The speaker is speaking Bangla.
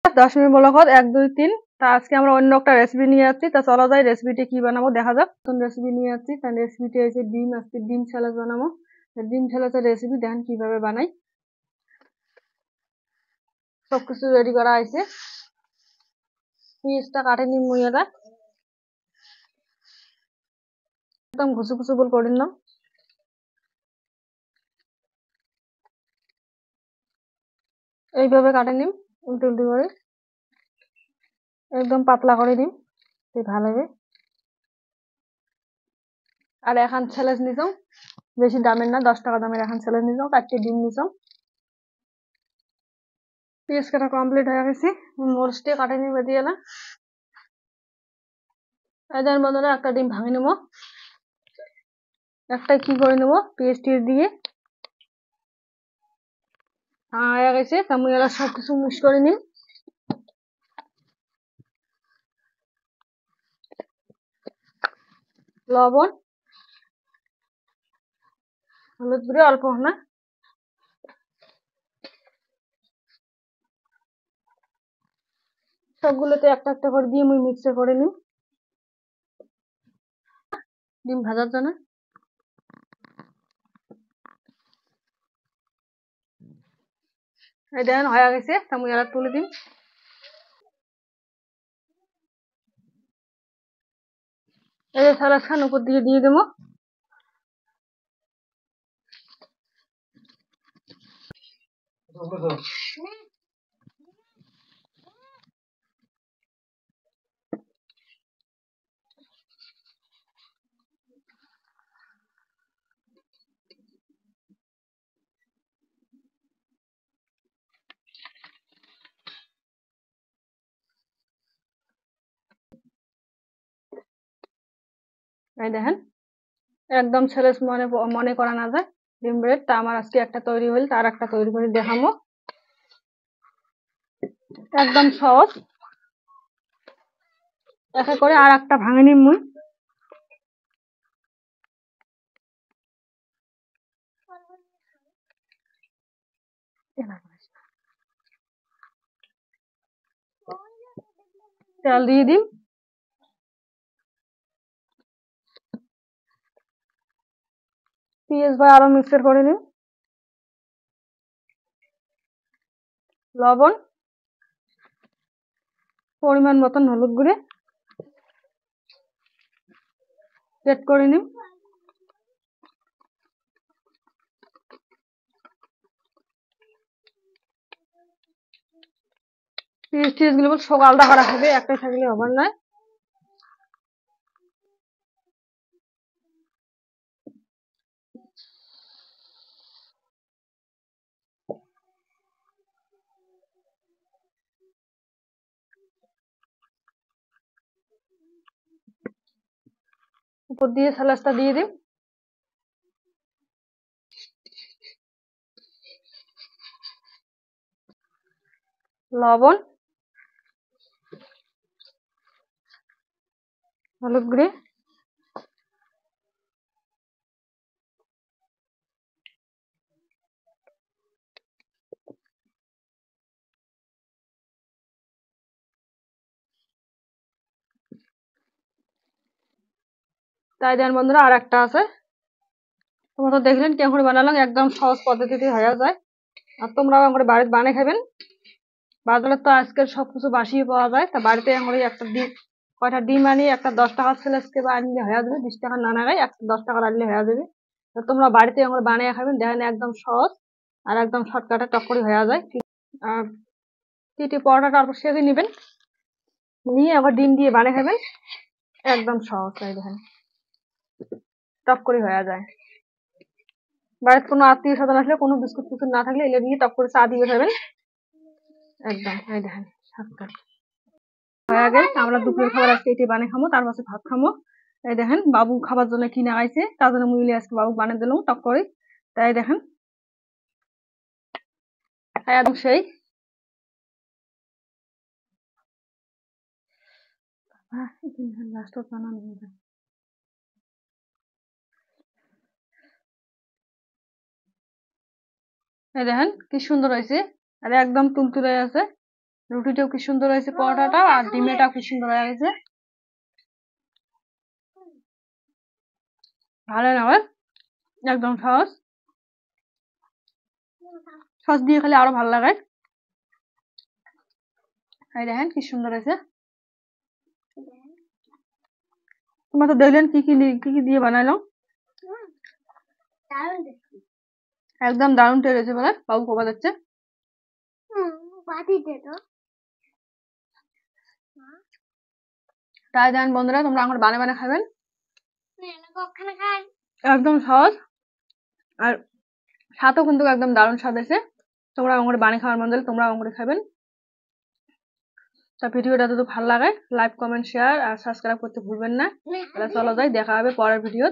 10 মিনিট বলকত 1 2 3। তা আজকে আমরা অন্য একটা রেসিপি নিয়ে যাচ্ছি। তা চলো যাই রেসিপিটি কি বানাবো দেখা যাক। নতুন রেসিপি নিয়ে যাচ্ছি। তার রেসিপিটি হচ্ছে ডিম। আজকে ডিম স্যালাড বানাবো। ডিম স্যালাডের রেসিপি দেখেন কিভাবে বানাই। সবকিছু রেডি করা আছে। পিসটা কাটে নিম মুইয়াটা একদম ঘুষু ঘুষু বল করে নিলাম। এইভাবে কাটে নিম উল্টে উল্টে করে একদম পাতলা করে নিম ভালো হবে। আর এখন স্যালাড নিতাম বেশি দামের না 10 টাকা দামের এখন স্যালাড নিতাম 4টি ডিম নিতাম। পিস কাটা কমপ্লিট হয়ে গেছে। মরিচটি কাটে নিয়ে দিয়ে এলাম। এদের বদলে একটা ডিম ভাঙে নেবো। একটা কি করে নেবো পেস্ট দিয়ে হয়ে গেছে। আমি এরা সবকিছু মিক্স করে নিই। লবণ হলুদ গুঁড়ো অল্প না সবগুলোতে একটা একটা করে দিয়ে আমি মিক্সচার করে নিই ডিম ভাজার জন্য। এই দেখেন হয়ে গেছে। আমি এরা তুলে দিই। এই যে স্যালাড খান উপর দিয়ে দেবো। এই দেখেন একদম স্যালাড মনে মনে করা না যায় ডিম ব্রেড। তা আমার আজকে একটা তৈরি হইল তার একটা তৈরি করে দেখাবো। একদম সহজ। একা করে আর একটা ভাঙে নিম মুই। তেল দিয়ে দিম। পেঁয়াজ ভাই আরো মিক্সচার করে নিন। লবণ পরিমাণ মতন হলুদ গুঁড়ে সেট করে নিন। পেঁয়াজ টিয়াজ গুলো সব আলাদা করা হবে একটাই থাকলে হবে না। উপর দিয়ে স্যালাডটা দিয়ে দিন। লবণ হলুদ গুঁড়ে তাই দেন বন্ধুরা আর একটা আছে। তোমরা তো দেখলেন কেমন করে বানালাম একদম সহজ পদ্ধতিতে হয়ে যায়। আর তোমরাও আমার বাড়িতে বানিয়ে খাবেন। বাজারে তো আজকাল সবকিছু বাসিয়ে পাওয়া যায়। তা বাড়িতে আমার একটা ডিম কয়টা ডিম আনি একটা 10 টাকার স্যালাডকে বা আনলে হয়ে যাবে 20 টাকা না নাগাই 10 টাকা আনলে হয়ে যাবে। তা তোমরা বাড়িতে আমার বানিয়ে খাবেন দেখেন একদম সহজ আর একদম শর্টকাটে টক করে হয়ে যায়। আর তিনটি পরোটাটা অল্প সেজে নেবেন নিয়ে আবার ডিম দিয়ে বানিয়ে খাবেন একদম সহজ। তাই দেখেন টক করে হয়ে যায়। বাড়িতে কোনো আত্মীয় স্বজন আসলে কোনো বিস্কুট ফিস্কুট না থাকলে এগুলো দিয়ে টক করে চা দিয়ে খাবেন একদম। এই দেখেন শর্টকাট হয়ে গেছে। আমরা দুপুরের খাবার আজকে এটি বানিয়ে খাবো তার পাশে ভাত খাবো। এই দেখেন বাবু খাবার জন্য কিনে আইছে তার জন্য মুইলে আজকে বাবু বানিয়ে দিলাম টক করে। তাই দেখেন একদম সেই এই দেখেন কি সুন্দর হয়েছে আর একদম তুলতুলে আছে। রুটিটাও কি সুন্দর হয়েছে, পরোটাটা আর ডিমেটাও কি সুন্দর হয়ে গেছে। ভালো লাগে, একদম সহজ। সস দিয়ে খেলে আরো ভালো লাগে। এই দেখেন কি সুন্দর হয়েছে। তোমরা তো দেখলেন কি কি দিয়ে বানাইলাম। একদম দারুণ টেস্ট হয়েছে বলে বাবু পাওয়া যাচ্ছে। তাই দেন বন্ধুরা, তোমরা এখন বানায় খাবেন, একদম সহজ আর স্বাদও কিন্তু একদম দারুণ স্বাদ আছে। তোমরা আমার বানিয়ে খাওয়ার মন দিলে তোমরা আমার খাবেন। তা ভিডিওটা যদি ভালো লাগে লাইক কমেন্ট শেয়ার আর সাবস্ক্রাইব করতে ভুলবেন না। তাহলে চলো যাই, দেখা হবে পরের ভিডিও।